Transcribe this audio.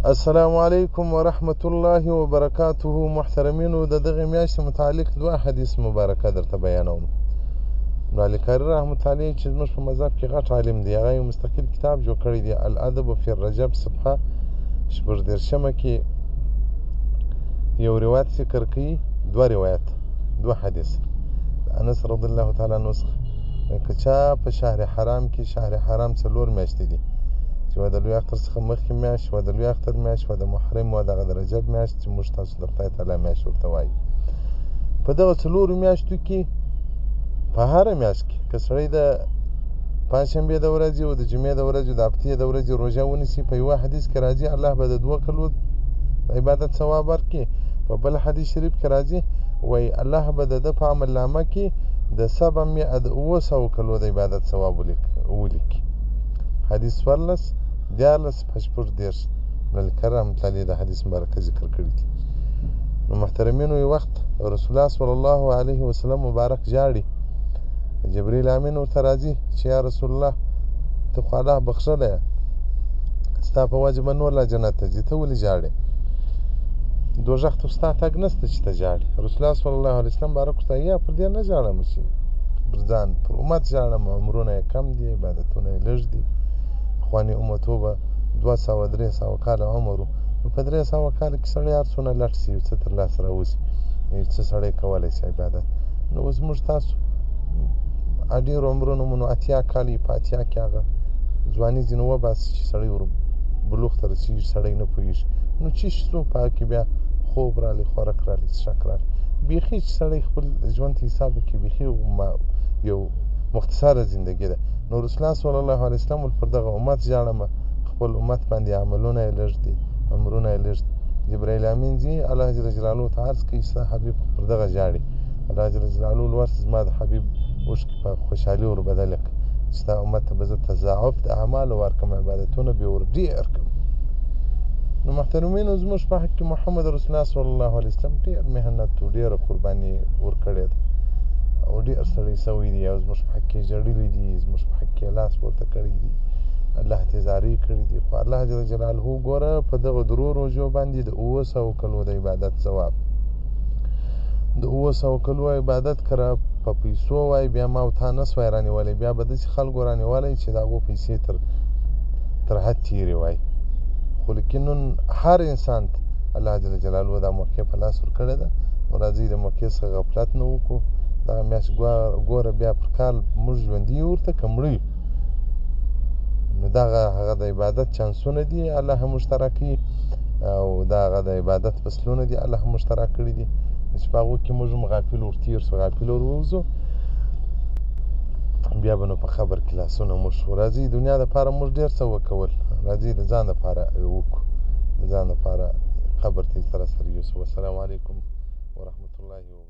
السلام علیکم ورحمت الله وبرکاته. محترمینو، د دغه میاشتې متعلق دوه حدیث مبارکه درته بیانوم. نو علي کاري رحمت الله چې زموږ په مذهب کې غټ عالم دی، هغه یو مستقل کتاب جوړ کړی دی، الادب فی الرجب صفحه 14 کې یو روایت ذکر کوي، دوه حدیث انس رضی الله تعالی عنه څخه که چا په شهر حرام کې، شهر حرام 4 میاشتې دي چې و د لوی اختر څخه مخکې میاشت، و د لوی اختر میاشت، و د محرم، و دغه د رجب میاشت چې موږ تاسو د خدای تعالی میاشت ورته وایي. په دغه 4 میاشتو کې په هره میاشت کې که سړی د پنجشنبې د ورځې او د جمعې د ورځې د هفتې د ورځې روژه ونیسي، په یوه حدیث کې راځي الله به د 2 کلو عبادت ثواب ورکړي. په بل حدیث شریف کې راځي وایي الله به د ده په عمل نامه کې د 700 کلو د عبادت ثواب ولیکي. حدیث 14 14 14 نو کرام تعالی د حدیث مبارکه ذکر کړی دي. نو محترمینو، یو وخت رسول الله صلی الله علیه وسلم مبارک ژاړي، جبرئیل امین ورته راځي چې یا رسول الله ته خو الله بخښلی یې، ستا په وجه به نور لا جنت ته ځي، ته ولې ژاړې؟ دوزخ ته ستا تګ نشته چې ته ژاړې. رسول الله صلی الله علیه وسلم مبارک ورته یا پر دې نه ژاړم چې پر ځان پر امت ژاړم، عمرونه یې کم دي، عبادتونه یې لږ دي. پخواني امتو به 200-300 کاله عمر و، نو په 300 کاله کې سړی هر څونه لټ شي، یو څه ترلاسه راوځي، څه سړی کولی شي عبادت. نو اوس موږ تاسو ډېرو عمرونو مو نو 80 کاله یې، په 80 کې هغه ځواني ځینې وباسي چې سړی ور بلوغ ته رسېږي، سړی نه پوهېږي. نو چې شو په هغه کې بیا خوب راغلی، خوراک راغلی، څښاک راغلی، بیخي چې سړی خپل ژوند ته حساب وکړي، بیخي یو مختصره زندګي ده. نو رسول الله صلی الله علیه وسلم پر دغه امت ژاړمه، خپل امت باندې عملونه یې لږ دي، عمرونه یې لږ دي. جبرئیل امین ځي، الله جل جلاله ته عرض کوي ستا حبیب پر دغه ژاړي. الله جل جلاله ورته زما د حبیب اوښکې په خوشحالي ور بدله کړه چې ستا امت ته به زه تضاعف د اعمالو ورکړم، عبادتونه به یې ور ډېر کړم. نو محترمینو، زموږ په حق کې محمد رسول الله صلی الله علیه وسلم ډېر محنت و ډېره قرباني ورکړې ده او ډېر سړی سوی دی، او زموږ په حق کې ژړلي دي، زموږ په حق کې لاس پورته کړی دي، الله ته زارۍ کړي دي. خو الله جل جلاله ګوره په دغه 3 روژو باندې د 700 کلو د عبادت ثواب، د 700 کلو عبادت کره په پیسو وای بیا ما او تا نه سوای رانیولی، بیا به داسې خلکو رانیولی چې د هغو پیسې تر حد تېرې وای. خو لیکن نن هر انسان ته الله جل جلاله دا موقع په لاس ورکړې ده. نو راځئ د موقع څخه غفلت نه وکړو. دغه میاشت ګوره بیا پر کال موږ ژوندي یو ورته که مړه یو، نو دغه هغه د عبادت چانسونه دي الله هم مشترک کړي، او دغه د عبادت فصلونه دي الله هم مشترک کړي دي چې په هغو کې موږ هم غافل ورتېر سو، غافل ور ووځو، بیا به نو په خبر کې لاسونه موږ شو. راځئ دنیا دپاره موږ ډېر څه وکول، راځئ د ځان دپاره وکړو، د ځان دپاره قبر ته یې سره یوسو. والسلام علیکم ورحمة الله وبرکاته.